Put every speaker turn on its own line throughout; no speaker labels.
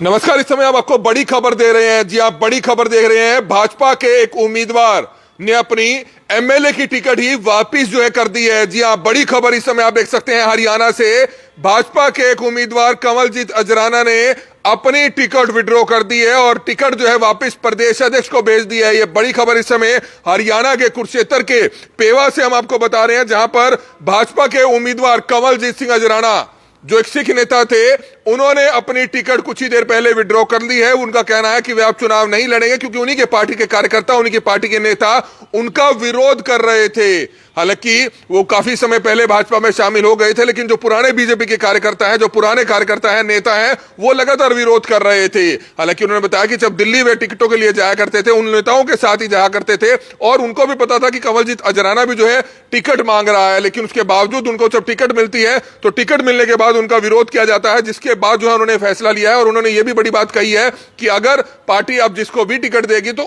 नमस्कार। इस समय हम आपको बड़ी खबर दे रहे हैं। जी आप बड़ी खबर देख रहे हैं। भाजपा के एक उम्मीदवार ने अपनी एमएलए की टिकट ही वापिस कर दी है। जी हाँ, बड़ी खबर इस समय आप देख सकते हैं। हरियाणा से भाजपा के एक उम्मीदवार कंवलजीत अजराना ने अपनी टिकट विड्रॉ कर दी है और टिकट वापिस प्रदेश अध्यक्ष को भेज दी है। यह बड़ी खबर इस समय हरियाणा के कुरुक्षेत्र के पेवा से हम आपको बता रहे हैं, जहां पर भाजपा के उम्मीदवार कंवलजीत सिंह अजराना जो एक सिख नेता थे, उन्होंने अपनी टिकट कुछ ही देर पहले विड्रॉ कर ली है। उनका कहना है कि वे अब चुनाव नहीं लड़ेंगे क्योंकि उन्हीं के पार्टी के कार्यकर्ता, उन्हीं के पार्टी के नेता उनका विरोध कर रहे थे। हालांकि वो काफी समय पहले भाजपा में शामिल हो गए थे, लेकिन जो पुराने बीजेपी के कार्यकर्ता हैं, जो पुराने कार्यकर्ता हैं, नेता हैं, वो लगातार विरोध कर रहे थे। हालांकि उन्होंने बताया कि जब दिल्ली वे टिकटों के लिए जाया करते थे, उन नेताओं के साथ ही जाया करते थे और उनको भी पता था कि कंवलजीत अजराना भी टिकट मांग रहा है, लेकिन उसके बावजूद उनको जब टिकट मिलती है तो टिकट मिलने के बाद उनका विरोध किया जाता है, जिसके बाद उन्होंने फैसला लिया है। और उन्होंने ये भी बड़ी बात कही है कि अगर पार्टी अब जिसको भी टिकट देगी तो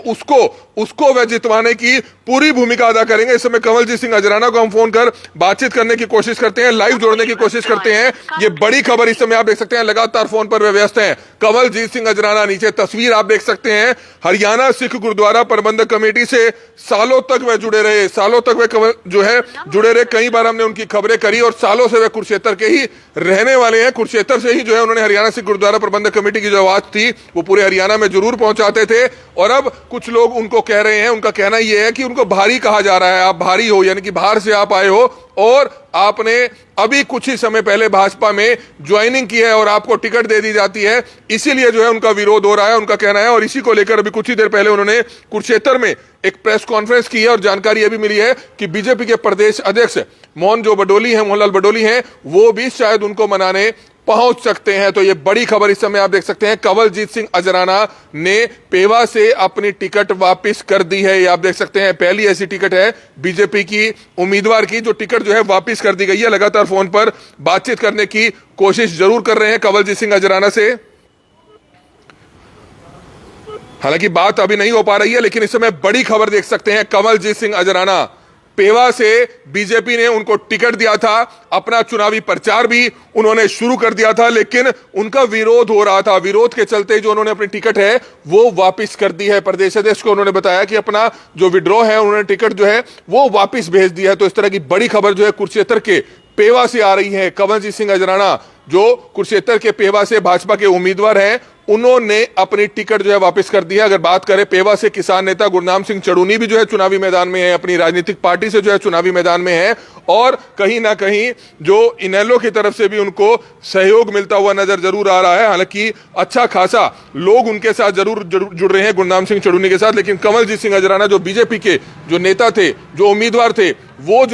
उसको वह जितवाने की पूरी भूमिका अदा करेंगे। इस समय कंवलजीत सिंह अजराना को हम फोन कर बातचीत करने की कोशिश करते हैं, लाइव जोड़ने की कोशिश करते हैं। ये बड़ी खबर इस समय आप देख सकते हैं, लगातार फोन पर वे व्यस्त हैं। कंवलजीत सिंह अजराना, नीचे तस्वीर आप देख सकते हैं, हरियाणा सिख गुरुद्वारा प्रबंधक कमेटी से सालों तक वे जुड़े रहे, सालों तक वे जुड़े रहे। कई बार हमने उनकी खबरें करी और सालों से वे कुरुक्षेत्र के ही रहने वाले हैं। कुरुक्षेत्र से ही उन्होंने हरियाणा सिख गुरुद्वारा प्रबंधक कमेटी की जो आवाज थी वो पूरे हरियाणा में जरूर पहुंचाते थे। और अब कुछ लोग उनको कह रहे हैं, उनका कहना यह है कि उनको भारी कहा जा रहा है। आप भारी हो, यानी कि बाहर से आप आए हो और आपने अभी कुछ ही समय पहले भाजपा में ज्वाइनिंग की है और आपको टिकट दे दी जाती है, इसीलिए उनका विरोध हो रहा है, उनका कहना है। और इसी को लेकर अभी कुछ ही देर पहले उन्होंने कुरुक्षेत्र में एक प्रेस कॉन्फ्रेंस की है और जानकारी यह भी मिली है कि बीजेपी के प्रदेश अध्यक्ष मोहनलाल बडोली हैं, वो भी शायद उनको मनाने पहुंच सकते हैं। तो ये बड़ी खबर इस समय आप देख सकते हैं। कंवलजीत सिंह अजराना ने पेवा से अपनी टिकट वापस कर दी है। ये आप देख सकते हैं, पहली ऐसी टिकट है बीजेपी की उम्मीदवार की जो टिकट वापस कर दी गई है। लगातार फोन पर बातचीत करने की कोशिश जरूर कर रहे हैं कंवलजीत सिंह अजराना से। हालांकि बात अभी नहीं हो पा रही है, लेकिन इस समय बड़ी खबर देख सकते हैं। कंवलजीत सिंह अजराना, पेवा से बीजेपी ने उनको टिकट दिया था, अपना चुनावी प्रचार भी उन्होंने शुरू कर दिया था, लेकिन उनका विरोध हो रहा था। विरोध के चलते उन्होंने अपनी टिकट है वो वापस कर दी है। प्रदेश अध्यक्ष को उन्होंने बताया कि अपना जो विड्रॉ है, उन्होंने टिकट वो वापस भेज दी है। तो इस तरह की बड़ी खबर कुरुक्षेत्र के पेवा से आ रही है। कंवलजीत सिंह अजराना जो कुरुक्षेत्र के पेवा से भाजपा के उम्मीदवार हैं, उन्होंने अपनी टिकट वापस कर दी है। अगर बात करें पेवा से किसान नेता गुरनाम सिंह चड़ूनी भी चुनावी मैदान में है, अपनी राजनीतिक पार्टी से चुनावी मैदान में है और कहीं ना कहीं इनेलो की तरफ से भी उनको सहयोग मिलता हुआ नजर जरूर आ रहा है। हालांकि अच्छा खासा लोग उनके साथ जरूर जुड़ रहे हैं गुरनाम सिंह चड़ूनी के साथ, लेकिन कंवलजीत सिंह अजराना जो बीजेपी के जो नेता थे, जो उम्मीदवार थे, वो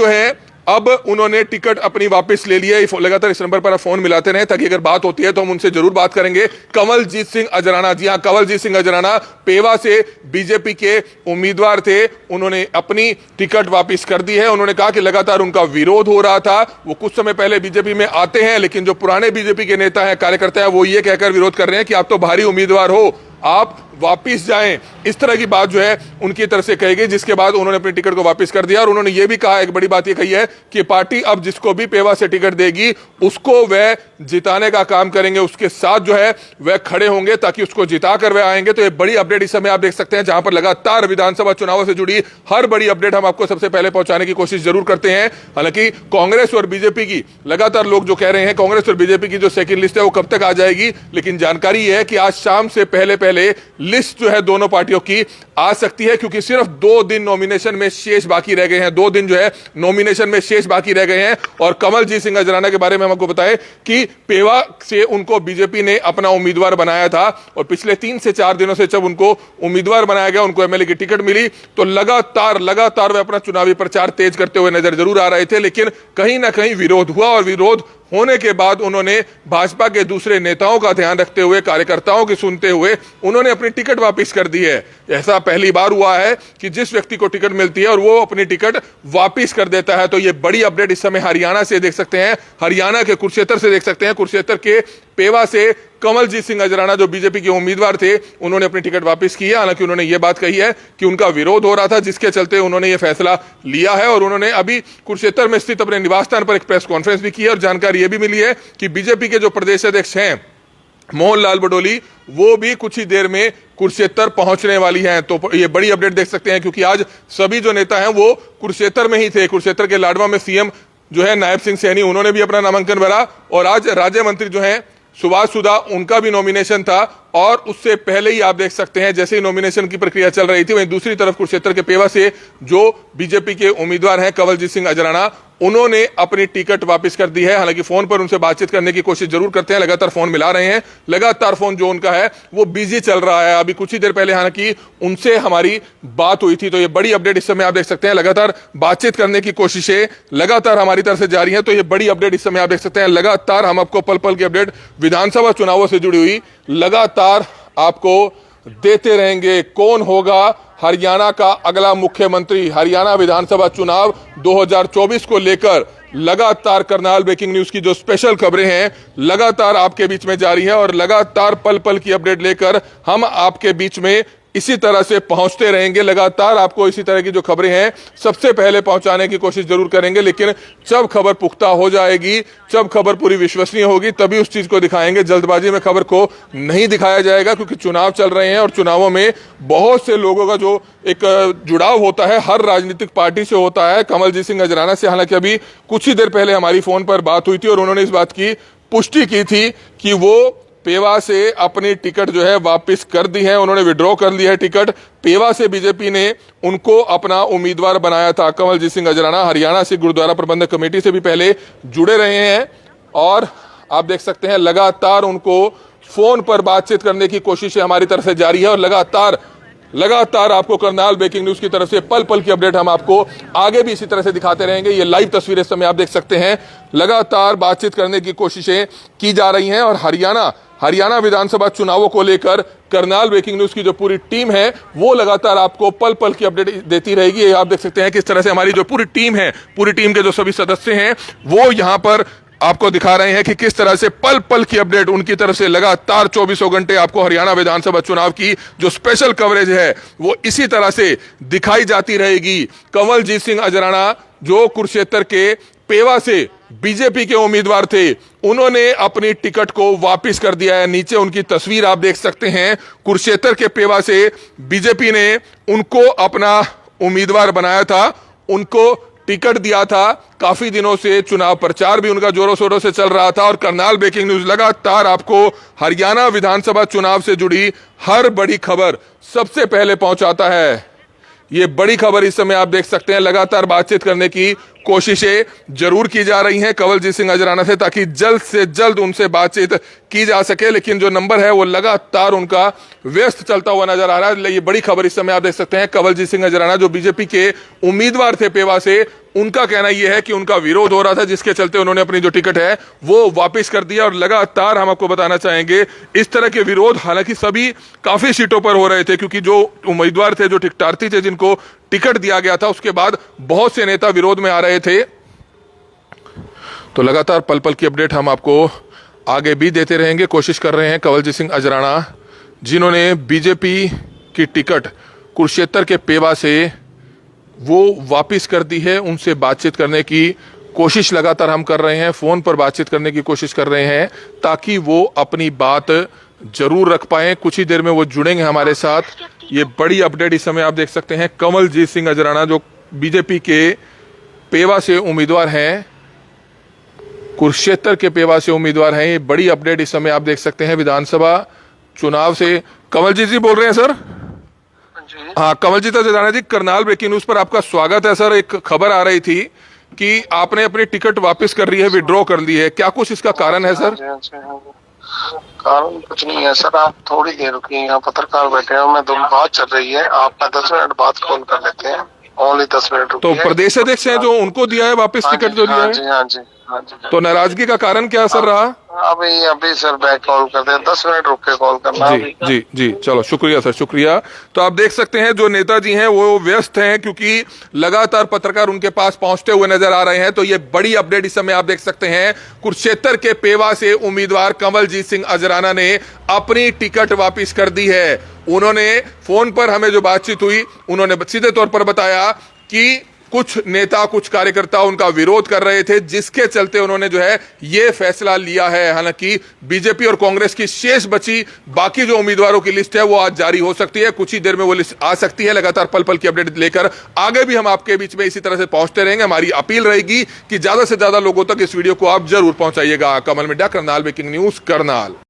अब उन्होंने टिकट अपनी वापस ले लिया है। लगातार इस नंबर पर आप फोन मिलाते रहे ताकि अगर बात होती है तो हम उनसे जरूर बात करेंगे। कंवलजीत सिंह अजराना, जी हां, कंवलजीत सिंह अजराना पेवा से बीजेपी के उम्मीदवार थे, उन्होंने अपनी टिकट वापस कर दी है। उन्होंने कहा कि लगातार उनका विरोध हो रहा था, वो कुछ समय पहले बीजेपी में आते हैं, लेकिन जो पुराने बीजेपी के नेता हैं, कार्यकर्ता हैं, वो ये कहकर विरोध कर रहे हैं कि आप तो भारी उम्मीदवार हो, आप वापिस जाएं। इस तरह की बात उनकी तरफ से कही गई, जिसके बाद उन्होंने अपनी टिकट को वापस कर दिया। और उन्होंने ये भी कहा, एक बड़ी बात ये कही है कि पार्टी अब जिसको भी पेवा से टिकट देगी उसको वह जिताने का काम करेंगे, उसके साथ वह खड़े होंगे ताकि उसको जिता कर वह आएंगे। तो ये बड़ी अपडेट इस समय आप देख सकते हैं, जहां पर लगातार विधानसभा चुनावों से जुड़ी हर बड़ी अपडेट हम आपको सबसे पहले पहुंचाने की कोशिश जरूर करते हैं। हालांकि कांग्रेस और बीजेपी की लगातार लोग जो कह रहे हैं, कांग्रेस और बीजेपी की जो सेकंड लिस्ट है वो कब तक आ जाएगी, लेकिन जानकारी यह है कि आज शाम से पहले लिस्ट दोनों पार्टियों की आ सकती है, क्योंकि सिर्फ 2 दिन नॉमिनेशन में शेष बाकी रह गए हैं। 2 दिन नॉमिनेशन में शेष बाकी रह गए हैं। और कंवलजीत सिंह अजराना के बारे में हम आपको बताएं कि पेवा से उनको बीजेपी ने अपना उम्मीदवार बनाया था और पिछले 3 से 4 दिनों से जब उनको उम्मीदवार बनाया गया, उनको एमएलए की टिकट मिली, तो लगातार वे अपना चुनावी प्रचार तेज करते हुए नजर जरूर आ रहे थे, लेकिन कहीं ना कहीं विरोध हुआ और विरोध होने के बाद उन्होंने भाजपा के दूसरे नेताओं का ध्यान रखते हुए, कार्यकर्ताओं की सुनते हुए उन्होंने अपनी टिकट वापस कर दी है। ऐसा पहली बार हुआ है कि जिस व्यक्ति को टिकट मिलती है और वो अपनी टिकट वापस कर देता है। तो ये बड़ी अपडेट इस समय हरियाणा से देख सकते हैं, हरियाणा के कुरुक्षेत्र से देख सकते हैं। कुरुक्षेत्र के पेवा से कंवलजीत सिंह अजराना जो बीजेपी के उम्मीदवार थे, उन्होंने अपनी टिकट वापस की है। हालांकि उन्होंने ये बात कही है कि उनका विरोध हो रहा था, जिसके चलते उन्होंने ये फैसला लिया है। और उन्होंने अभी कुरुक्षेत्र में स्थित अपने निवास स्थान पर एक प्रेस कॉन्फ्रेंस भी की है और जानकारी ये भी मिली है कि बीजेपी के जो प्रदेश अध्यक्ष हैं मोहनलाल बडोली, वो भी कुछ ही देर में कुरुक्षेत्र पहुंचने वाली हैं। तो ये बड़ी अपडेट देख सकते हैं, क्योंकि आज सभी जो नेता हैं वो कुरुक्षेत्र में ही थे। कुरुक्षेत्र के लाडवा में सीएम जो है नायब सिंह सैनी, उन्होंने भी अपना नामांकन भरा, और आज राज्य मंत्री जो हैं सुभाष सुधा, उनका भी नॉमिनेशन था। और उससे पहले ही आप देख सकते हैं, जैसे ही नॉमिनेशन की प्रक्रिया चल रही थी, वहीं दूसरी तरफ कुरुक्षेत्र के पेवा से जो बीजेपी के उम्मीदवार हैं कवलजीत सिंह अजराना, उन्होंने अपनी टिकट वापस कर दी है। हालांकि फोन पर उनसे बातचीत करने की कोशिश जरूर करते हैं, लगातार फोन मिला रहे हैं, लगातार फोन जो उनका है वो बिजी चल रहा है। अभी कुछ ही देर पहले हालांकि उनसे हमारी बात हुई थी। तो ये बड़ी अपडेट इस समय आप देख सकते हैं, लगातार बातचीत करने की कोशिशें लगातार हमारी तरफ से जारी है। तो ये बड़ी अपडेट इस समय आप देख सकते हैं, लगातार हम आपको पल पल की अपडेट विधानसभा चुनावों से जुड़ी हुई लगातार आपको देते रहेंगे। कौन होगा हरियाणा का अगला मुख्यमंत्री? हरियाणा विधानसभा चुनाव 2024 को लेकर लगातार करनाल ब्रेकिंग न्यूज की जो स्पेशल खबरें हैं लगातार आपके बीच में जारी है, और लगातार पल पल की अपडेट लेकर हम आपके बीच में इसी तरह से पहुंचते रहेंगे। लगातार आपको इसी तरह की जो खबरें हैं सबसे पहले पहुंचाने की कोशिश जरूर करेंगे, लेकिन जब खबर पुख्ता हो जाएगी, जब खबर पूरी विश्वसनीय होगी, तभी उस चीज को दिखाएंगे। जल्दबाजी में खबर को नहीं दिखाया जाएगा, क्योंकि चुनाव चल रहे हैं और चुनावों में बहुत से लोगों का जो एक जुड़ाव होता है हर राजनीतिक पार्टी से होता है। कवलजीत सिंह अजराना से हालांकि अभी कुछ ही देर पहले हमारी फोन पर बात हुई थी, और उन्होंने इस बात की पुष्टि की थी कि वो पेवा से अपनी टिकट जो है वापस कर दी है, उन्होंने विड्रॉ कर ली है टिकट। पेवा से बीजेपी ने उनको अपना उम्मीदवार बनाया था। कवलजीत सिंह अजराना हरियाणा सिख गुरुद्वारा प्रबंधक कमेटी से भी पहले जुड़े रहे हैं, और आप देख सकते हैं लगातार उनको फोन पर बातचीत करने की कोशिशें हमारी तरफ से जारी है, और लगातार आपको करनाल ब्रेकिंग न्यूज की तरफ से पल पल की अपडेट हम आपको आगे भी इसी तरह से दिखाते रहेंगे। ये लाइव तस्वीरें इस समय आप देख सकते हैं, लगातार बातचीत करने की कोशिशें की जा रही हैं, और हरियाणा विधानसभा चुनावों को लेकर करनाल ब्रेकिंग न्यूज की जो पूरी टीम है वो लगातार आपको पल पल की अपडेट देती रहेगी। ये आप देख सकते हैं किस तरह से हमारी जो पूरी टीम है, पूरी टीम के जो सभी सदस्य हैं वो यहाँ पर आपको दिखा रहे हैं कि किस तरह से पल पल की अपडेट उनकी तरफ से लगातार 24 घंटे आपको हरियाणा विधानसभा चुनाव की जो स्पेशल कवरेज है वो इसी तरह से दिखाई जाती रहेगी। कवलजीत सिंह अजराना जो कुरुक्षेत्र के पेवा से बीजेपी के उम्मीदवार थे, उन्होंने अपनी टिकट को वापस कर दिया है। नीचे उनकी तस्वीर आप देख सकते हैं। कुरुक्षेत्र के पेवा से बीजेपी ने उनको अपना उम्मीदवार बनाया था, उनको टिकट दिया था। काफी दिनों से चुनाव प्रचार भी उनका जोरों शोरों से चल रहा था, और करनाल ब्रेकिंग न्यूज लगातार आपको हरियाणा विधानसभा चुनाव से जुड़ी हर बड़ी खबर सबसे पहले पहुंचाता है। ये बड़ी खबर इस समय आप देख सकते हैं, लगातार बातचीत करने की कोशिशें जरूर की जा रही हैं कवलजीत सिंह अजराना से, ताकि जल्द से जल्द उनसे बातचीत की जा सके, लेकिन जो नंबर है वो लगातार उनका व्यस्त चलता हुआ नजर आ रहा है। ये बड़ी खबर इस समय आप देख सकते हैं, कवलजीत सिंह अजराना जो बीजेपी के उम्मीदवार थे पेवा से, उनका कहना यह है कि उनका विरोध हो रहा था, जिसके चलते उन्होंने अपनी जो टिकट है वो वापस कर दिया। और लगातार हम आपको बताना चाहेंगे इस तरह के विरोध हालांकि सभी काफी सीटों पर हो रहे थे, क्योंकि जो उम्मीदवार थे, जो टिकटार्थी थे, जिनको टिकट दिया गया था, उसके बाद बहुत से नेता विरोध में आ रहे थे। तो लगातार पल पल की अपडेट हम आपको आगे भी देते रहेंगे। कोशिश कर रहे हैं कवलजीत सिंह अजराना, जिन्होंने बीजेपी की टिकट कुरुक्षेत्र के पेवा से वो वापस कर दी है, उनसे बातचीत करने की कोशिश लगातार हम कर रहे हैं, फोन पर बातचीत करने की कोशिश कर रहे हैं, ताकि वो अपनी बात जरूर रख पाए। कुछ ही देर में वो जुड़ेंगे हमारे साथ। ये बड़ी अपडेट इस समय आप देख सकते हैं, कवलजीत सिंह अजराना जो बीजेपी के पेवा से उम्मीदवार हैं, कुरुक्षेत्र के पेवा से उम्मीदवार हैं। ये बड़ी अपडेट इस समय आप देख सकते हैं विधानसभा चुनाव से। कवलजीत जी बोल रहे हैं सर? हाँ, कवलजीत अजराना जी, करनाल ब्रेकिंग न्यूज पर आपका स्वागत है सर। एक खबर आ रही थी कि आपने अपनी टिकट वापस कर ली है, विड्रॉ कर ली है, क्या कुछ इसका कारण है सर?
कारण कुछ नहीं है सर, आप थोड़ी देर रुकिए, यहाँ पत्रकार बैठे हैं, मैं दोनों बात चल रही है, आप 10 मिनट बाद कॉल कर लेते हैं, ओनली 10 मिनट।
तो प्रदेश अध्यक्ष हैं जो उनको दिया है वापस टिकट जो दिया है?
हाँ जी।
तो नाराजगी का कारण क्या सर रहा?
अभी सर बैक कॉल करते हैं, 10 मिनट रुक के कॉल करना।
जी चलो, शुक्रिया सर, शुक्रिया। तो आप देख सकते हैं जो नेताजी हैं वो व्यस्त हैं, क्योंकि लगातार पत्रकार उनके पास पहुंचते हुए नजर आ रहे हैं। तो ये बड़ी अपडेट इस समय आप देख सकते हैं, कुरुक्षेत्र के पेवा से उम्मीदवार कवलजीत सिंह अजराना ने अपनी टिकट वापस कर दी है। उन्होंने फोन पर हमें जो बातचीत हुई, उन्होंने सीधे तौर पर बताया कि कुछ नेता कुछ कार्यकर्ता उनका विरोध कर रहे थे, जिसके चलते उन्होंने जो है ये फैसला लिया है। हालांकि बीजेपी और कांग्रेस की शेष बची बाकी जो उम्मीदवारों की लिस्ट है वो आज जारी हो सकती है, कुछ ही देर में वो लिस्ट आ सकती है। लगातार पल पल की अपडेट लेकर आगे भी हम आपके बीच में इसी तरह से पहुंचते रहेंगे। हमारी अपील रहेगी कि ज्यादा से ज्यादा लोगों तक इस वीडियो को आप जरूर पहुंचाइएगा। कमल मिड्डा, करनाल ब्रेकिंग न्यूज, करनाल।